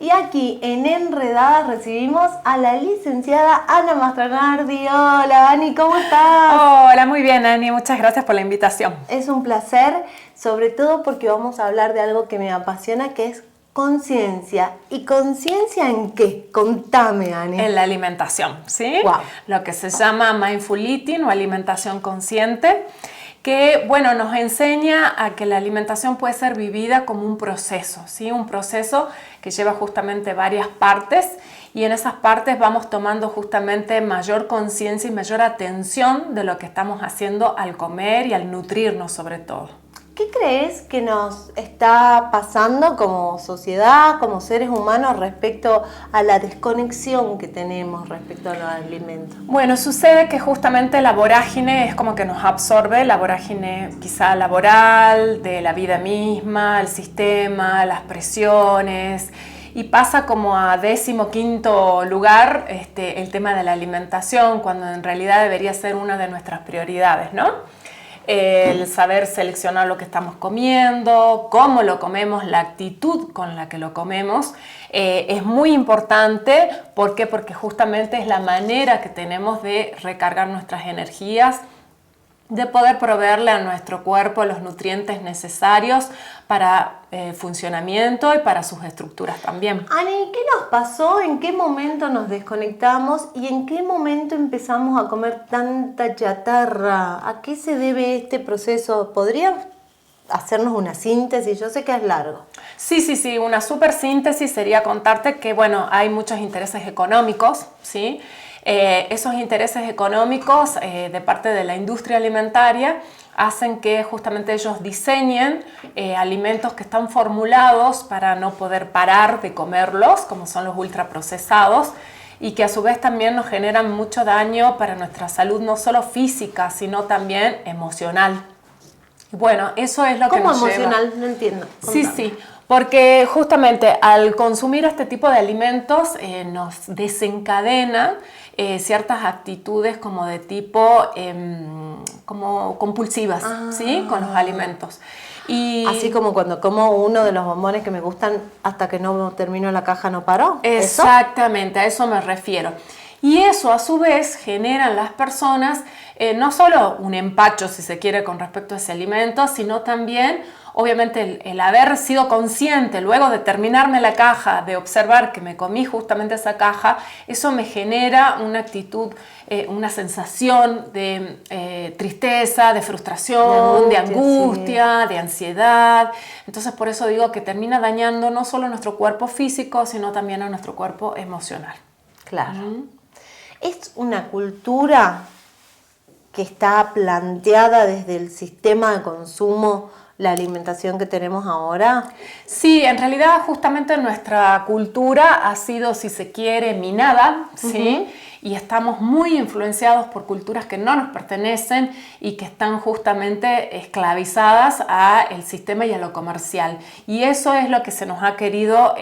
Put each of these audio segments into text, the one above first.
Y aquí en Enredadas recibimos a la licenciada Ana Mastronardi. Hola Ani, ¿cómo estás? Hola, muy bien Ani, muchas gracias por la invitación. Es un placer, sobre todo porque vamos a hablar de algo que me apasiona, que es conciencia. ¿Y conciencia en qué? Contame, Ani. En la alimentación, ¿sí? Wow. Lo que se llama mindful eating o alimentación consciente, que bueno, nos enseña a que la alimentación puede ser vivida como un proceso, ¿sí? Un proceso que lleva justamente varias partes y en esas partes vamos tomando justamente mayor conciencia y mayor atención de lo que estamos haciendo al comer y al nutrirnos sobre todo. ¿Qué crees que nos está pasando como sociedad, como seres humanos, respecto a la desconexión que tenemos respecto a los alimentos? Bueno, sucede que justamente la vorágine es como que nos absorbe, la vorágine quizá laboral, de la vida misma, el sistema, las presiones, y pasa como a 15º lugar el tema de la alimentación, cuando en realidad debería ser una de nuestras prioridades, ¿no? El saber seleccionar lo que estamos comiendo, cómo lo comemos, la actitud con la que lo comemos, es muy importante. ¿Por qué? Porque justamente es la manera que tenemos de recargar nuestras energías, de poder proveerle a nuestro cuerpo los nutrientes necesarios para funcionamiento y para sus estructuras también. Ani, ¿qué nos pasó? ¿En qué momento nos desconectamos? ¿Y en qué momento empezamos a comer tanta chatarra? ¿A qué se debe este proceso? ¿Podría hacernos una síntesis? Yo sé que es largo. Sí, una súper síntesis sería contarte que, bueno, hay muchos intereses económicos, ¿sí? Esos intereses económicos de parte de la industria alimentaria hacen que justamente ellos diseñen alimentos que están formulados para no poder parar de comerlos, como son los ultraprocesados, y que a su vez también nos generan mucho daño para nuestra salud, no solo física, sino también emocional. Bueno, eso es lo que nos lleva. ¿Cómo emocional? No entiendo. Sí, Contame. sí, porque justamente al consumir este tipo de alimentos nos desencadena ciertas actitudes como de tipo como compulsivas, ¿sí? Con los alimentos. Y Así como cuando como uno de los bombones que me gustan hasta que no termino la caja no paro. exactamente, a eso me refiero. Y eso a su vez genera en las personas no solo un empacho, si se quiere, con respecto a ese alimento, sino también, obviamente, el haber sido consciente luego de terminarme la caja, de observar que me comí justamente esa caja, eso me genera una actitud, una sensación de tristeza, de frustración, de angustia, sí, de ansiedad. Entonces, por eso digo que termina dañando no solo nuestro cuerpo físico, sino también a nuestro cuerpo emocional. Claro. Es una cultura que está planteada desde el sistema de consumo, la alimentación que tenemos ahora. Sí, en realidad justamente nuestra cultura ha sido, si se quiere, minada, ¿sí? Y estamos muy influenciados por culturas que no nos pertenecen y que están justamente esclavizadas al sistema y a lo comercial. Y eso es lo que se nos ha querido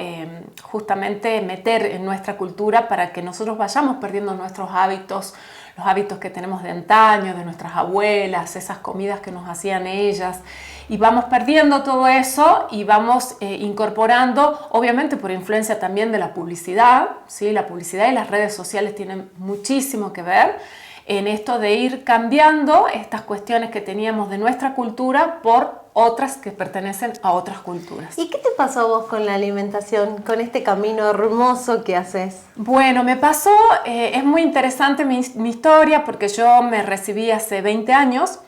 justamente meter en nuestra cultura para que nosotros vayamos perdiendo nuestros hábitos, los hábitos que tenemos de antaño, de nuestras abuelas, esas comidas que nos hacían ellas, y vamos perdiendo todo eso y vamos incorporando, obviamente por influencia también de la publicidad, ¿sí? La publicidad y las redes sociales tienen muchísimo que ver en esto de ir cambiando estas cuestiones que teníamos de nuestra cultura por otras que pertenecen a otras culturas. ¿Y qué te pasó a vos con la alimentación, con este camino hermoso que haces? Bueno, me pasó, es muy interesante mi historia porque yo me recibí hace 20 años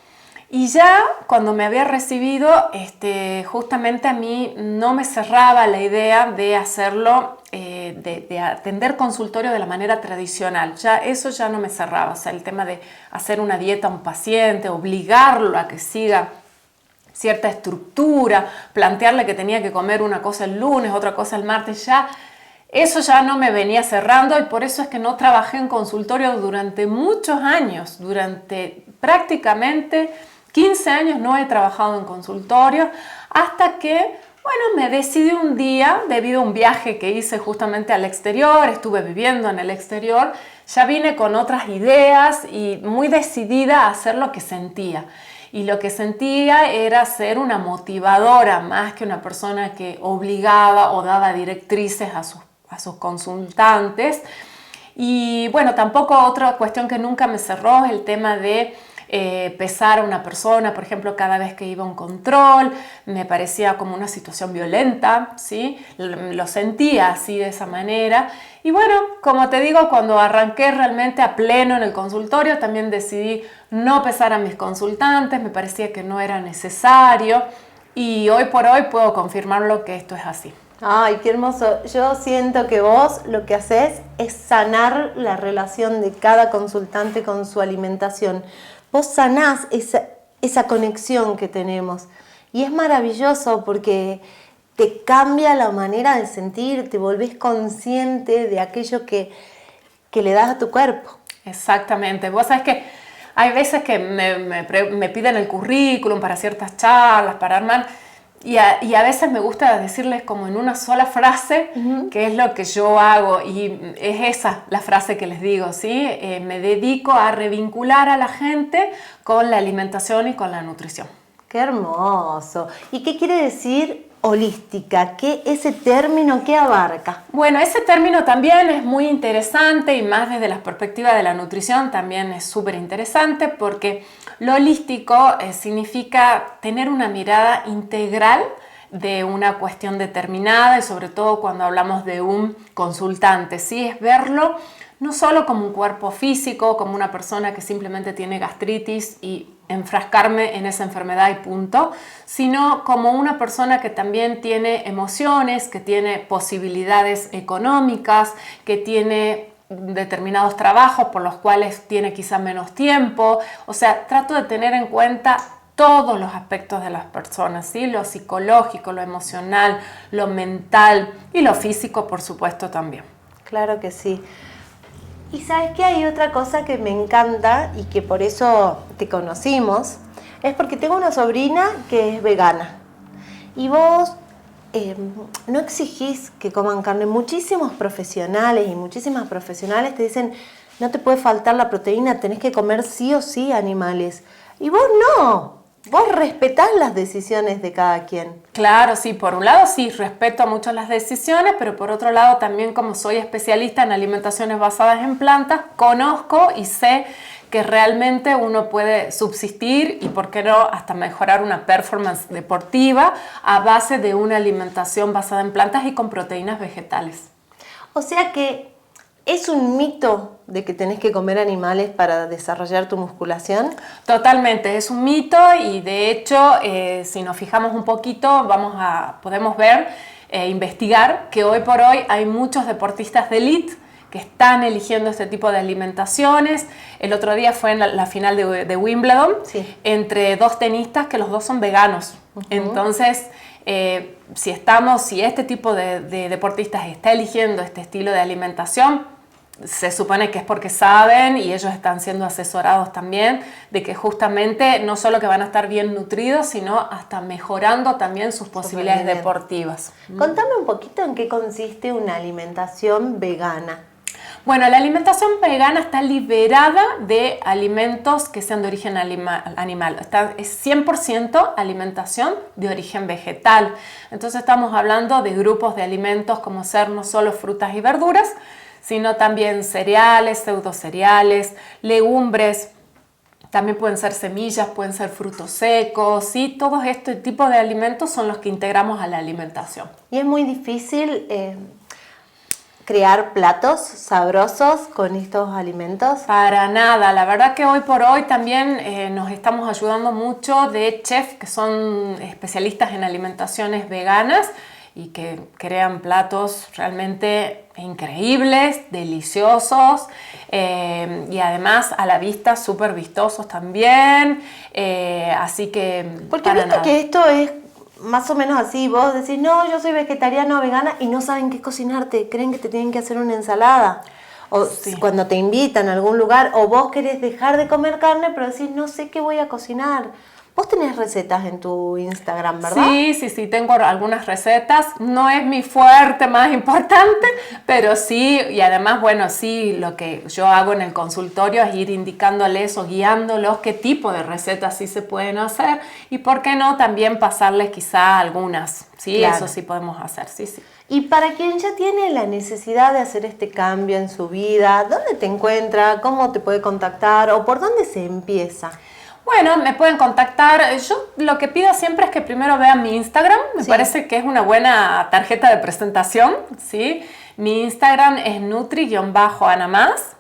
y ya cuando me había recibido, justamente a mí no me cerraba la idea de hacerlo, de atender consultorio de la manera tradicional. Ya eso ya no me cerraba, o sea, el tema de hacer una dieta a un paciente, obligarlo a que siga cierta estructura, plantearle que tenía que comer una cosa el lunes, otra cosa el martes, ya eso ya no me venía cerrando y por eso es que no trabajé en consultorio durante muchos años, durante prácticamente 15 años no he trabajado en consultorio hasta que, bueno, me decidí un día, debido a un viaje que hice justamente al exterior, estuve viviendo en el exterior, ya vine con otras ideas y muy decidida a hacer lo que sentía. Y lo que sentía era ser una motivadora más que una persona que obligaba o daba directrices a sus consultantes. Y bueno, tampoco otra cuestión que nunca me cerró es el tema de pesar a una persona, por ejemplo, cada vez que iba a un control, me parecía como una situación violenta, ¿sí? Lo sentía así de esa manera. Y bueno, como te digo, cuando arranqué realmente a pleno en el consultorio, también decidí no pesar a mis consultantes, me parecía que no era necesario y hoy por hoy puedo confirmarlo que esto es así. Ay, qué hermoso. Yo siento que vos lo que haces es sanar la relación de cada consultante con su alimentación. Vos sanás esa conexión que tenemos. Y es maravilloso porque te cambia la manera de sentir, te volvés consciente de aquello que le das a tu cuerpo. Exactamente. Vos sabés que hay veces que me piden el currículum para ciertas charlas, para armar, y a veces me gusta decirles como en una sola frase qué es lo que yo hago, y es esa la frase que les digo, ¿sí? Me dedico a revincular a la gente con la alimentación y con la nutrición. ¡Qué hermoso! ¿Y qué quiere decir holística? ¿Ese término qué abarca? Bueno, ese término también es muy interesante y más desde la perspectiva de la nutrición también es súper interesante porque lo holístico significa tener una mirada integral de una cuestión determinada y sobre todo cuando hablamos de un consultante, ¿sí? Es verlo no solo como un cuerpo físico, como una persona que simplemente tiene gastritis y enfrascarme en esa enfermedad y punto, sino como una persona que también tiene emociones, que tiene posibilidades económicas, que tiene determinados trabajos por los cuales tiene quizá menos tiempo. O sea, trato de tener en cuenta todos los aspectos de las personas, ¿sí? Lo psicológico, lo emocional, lo mental y lo físico, por supuesto, también. Claro que sí. Y sabes que hay otra cosa que me encanta y que por eso te conocimos, es porque tengo una sobrina que es vegana y vos no exigís que coman carne. Muchísimos profesionales y muchísimas profesionales te dicen no te puede faltar la proteína, tenés que comer sí o sí animales. Y vos no. Vos respetás las decisiones de cada quien. Claro, sí, por un lado sí, respeto mucho las decisiones, pero por otro lado también como soy especialista en alimentaciones basadas en plantas, conozco y sé que realmente uno puede subsistir y, por qué no, hasta mejorar una performance deportiva a base de una alimentación basada en plantas y con proteínas vegetales. O sea que ¿es un mito de que tenés que comer animales para desarrollar tu musculación? Totalmente, es un mito y de hecho, si nos fijamos un poquito, podemos ver, investigar que hoy por hoy hay muchos deportistas de élite que están eligiendo este tipo de alimentaciones. El otro día fue en la final de Wimbledon, sí, entre dos tenistas que los dos son veganos. Entonces, si este tipo de deportistas está eligiendo este estilo de alimentación, se supone que es porque saben y ellos están siendo asesorados también de que justamente no solo que van a estar bien nutridos, sino hasta mejorando también sus posibilidades deportivas. Contame un poquito en qué consiste una alimentación vegana. Bueno, la alimentación vegana está liberada de alimentos que sean de origen animal. Es 100% alimentación de origen vegetal. Entonces estamos hablando de grupos de alimentos como ser no solo frutas y verduras, sino también cereales, pseudocereales, legumbres. También pueden ser semillas, pueden ser frutos secos, ¿sí? Todos este tipo de alimentos son los que integramos a la alimentación. Y es muy difícil crear platos sabrosos con estos alimentos. Para nada, la verdad que hoy por hoy también nos estamos ayudando mucho de chefs que son especialistas en alimentaciones veganas y que crean platos realmente increíbles, deliciosos y además a la vista súper vistosos también, así que porque viste que esto es más o menos así, vos decís, no, yo soy vegetariana o vegana y no saben qué cocinarte, creen que te tienen que hacer una ensalada. O sí, cuando te invitan a algún lugar, o vos querés dejar de comer carne, pero decís, no sé qué voy a cocinar. Vos tenés recetas en tu Instagram, ¿verdad? Sí, tengo algunas recetas. No es mi fuerte más importante, pero sí, y además, bueno, sí, lo que yo hago en el consultorio es ir indicándoles o guiándolos qué tipo de recetas sí se pueden hacer y por qué no también pasarles quizá algunas. Sí, claro. Eso sí podemos hacer, sí. Y para quien ya tiene la necesidad de hacer este cambio en su vida, ¿dónde te encuentra? ¿Cómo te puede contactar? ¿O por dónde se empieza? Bueno, me pueden contactar. Yo lo que pido siempre es que primero vean mi Instagram. Me parece que es una buena tarjeta de presentación, ¿sí? Mi Instagram es nutri-anamás.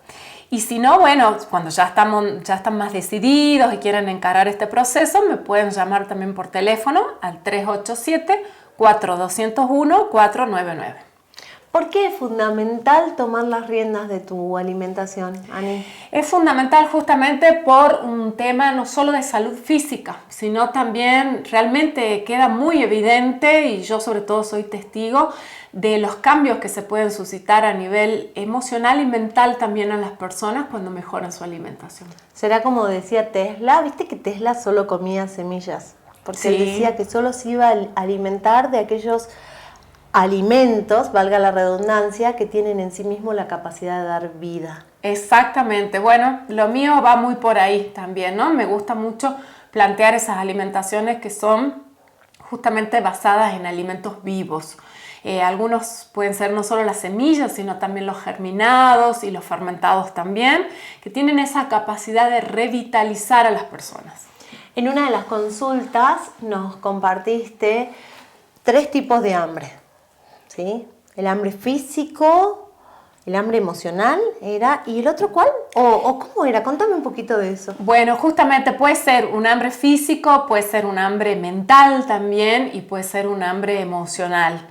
Y si no, bueno, cuando ya están más decididos y quieren encarar este proceso, me pueden llamar también por teléfono al 387-4201-499. ¿Por qué es fundamental tomar las riendas de tu alimentación, Ani? Es fundamental justamente por un tema no solo de salud física, sino también realmente queda muy evidente, y yo sobre todo soy testigo, de los cambios que se pueden suscitar a nivel emocional y mental también a las personas cuando mejoran su alimentación. Será como decía Tesla, viste que Tesla solo comía semillas, porque él decía que solo se iba a alimentar de aquellos alimentos, valga la redundancia, que tienen en sí mismo la capacidad de dar vida. Exactamente, bueno, lo mío va muy por ahí también, ¿no? Me gusta mucho plantear esas alimentaciones que son justamente basadas en alimentos vivos. Algunos pueden ser no solo las semillas, sino también los germinados y los fermentados también, que tienen esa capacidad de revitalizar a las personas. En una de las consultas nos compartiste 3 tipos de hambre. ¿Sí? El hambre físico, el hambre emocional era, ¿y el otro cuál? ¿O cómo era? Contame un poquito de eso. Bueno, justamente puede ser un hambre físico, puede ser un hambre mental también y puede ser un hambre emocional.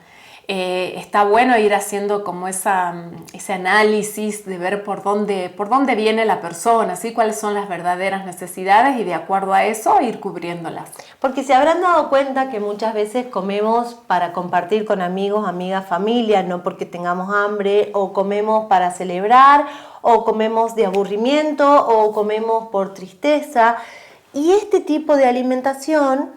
Está bueno ir haciendo como ese análisis de ver por dónde viene la persona, ¿sí? Cuáles son las verdaderas necesidades y de acuerdo a eso ir cubriéndolas. Porque se habrán dado cuenta que muchas veces comemos para compartir con amigos, amigas, familia, no porque tengamos hambre, o comemos para celebrar, o comemos de aburrimiento, o comemos por tristeza. Y este tipo de alimentación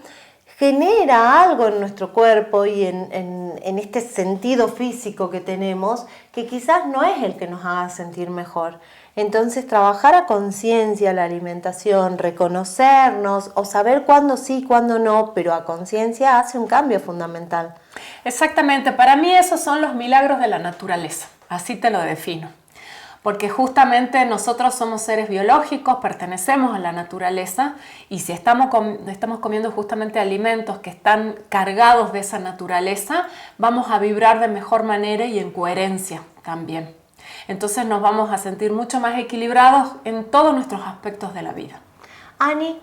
genera algo en nuestro cuerpo y en este sentido físico que tenemos que quizás no es el que nos haga sentir mejor. Entonces trabajar a conciencia la alimentación, reconocernos o saber cuándo sí, cuándo no, pero a conciencia hace un cambio fundamental. Exactamente, para mí esos son los milagros de la naturaleza, así te lo defino. Porque justamente nosotros somos seres biológicos, pertenecemos a la naturaleza y si estamos comiendo justamente alimentos que están cargados de esa naturaleza, vamos a vibrar de mejor manera y en coherencia también. Entonces nos vamos a sentir mucho más equilibrados en todos nuestros aspectos de la vida. Ani,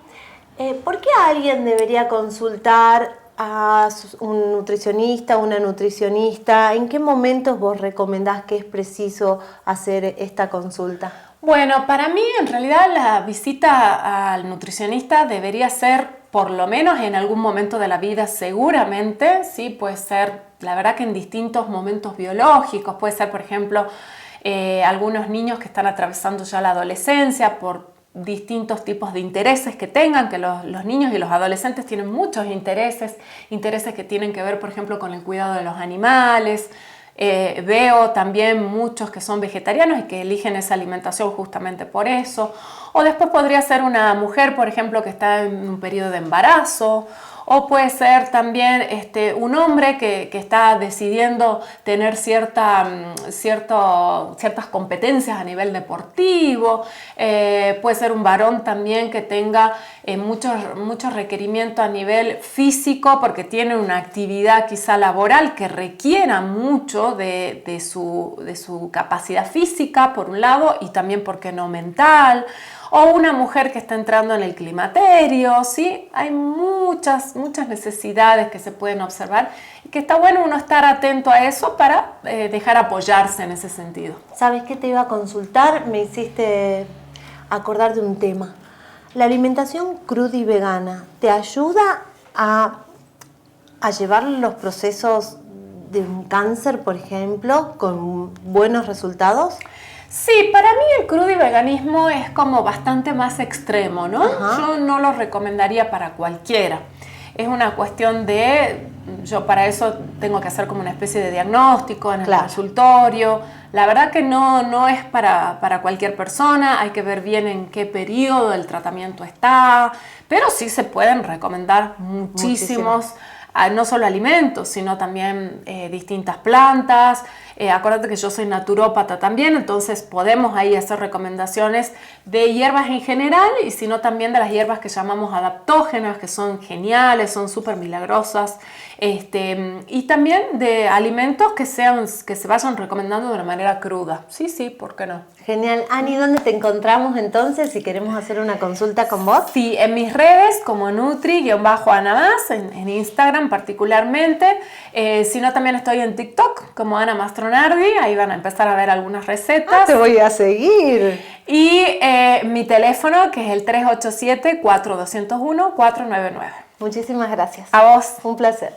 ¿por qué alguien debería consultar a un nutricionista, una nutricionista? ¿En qué momentos vos recomendás que es preciso hacer esta consulta? Bueno, para mí en realidad la visita al nutricionista debería ser por lo menos en algún momento de la vida, seguramente, sí, puede ser, la verdad que en distintos momentos biológicos, puede ser por ejemplo algunos niños que están atravesando ya la adolescencia por distintos tipos de intereses que tengan, que los niños y los adolescentes tienen muchos intereses que tienen que ver, por ejemplo, con el cuidado de los animales. Veo también muchos que son vegetarianos y que eligen esa alimentación justamente por eso. O después podría ser una mujer, por ejemplo, que está en un periodo de embarazo. O puede ser también un hombre que está decidiendo tener ciertas competencias a nivel deportivo. Puede ser un varón también que tenga muchos requerimientos a nivel físico porque tiene una actividad quizá laboral que requiera mucho de su capacidad física, por un lado, y también, ¿por qué no, mental? O una mujer que está entrando en el climaterio, ¿sí? Hay muchas necesidades que se pueden observar y que está bueno uno estar atento a eso para dejar apoyarse en ese sentido. ¿Sabes qué te iba a consultar? Me hiciste acordar de un tema. La alimentación cruda y vegana, ¿te ayuda a llevar los procesos de un cáncer, por ejemplo, con buenos resultados? Sí, para mí el crudo y veganismo es como bastante más extremo, ¿no? Ajá. Yo no lo recomendaría para cualquiera. Es una cuestión de, yo para eso tengo que hacer como una especie de diagnóstico en el Claro. consultorio. La verdad que no es para cualquier persona, hay que ver bien en qué periodo del tratamiento está, pero sí se pueden recomendar muchísimos, no solo alimentos, sino también distintas plantas. Acuérdate que yo soy naturópata también, entonces podemos ahí hacer recomendaciones de hierbas en general y sino también de las hierbas que llamamos adaptógenas, que son geniales, son súper milagrosas, y también de alimentos que se vayan recomendando de una manera cruda. Sí, ¿por qué no? Genial. Ani, ¿dónde te encontramos entonces si queremos hacer una consulta con vos? Sí, en mis redes como Nutri-Ana Más, en Instagram particularmente, sino también estoy en TikTok como Ana Mastronardi, ahí van a empezar a ver algunas recetas. Te voy a seguir. Y mi teléfono que es el 387-4201-499. Muchísimas gracias. A vos. Un placer.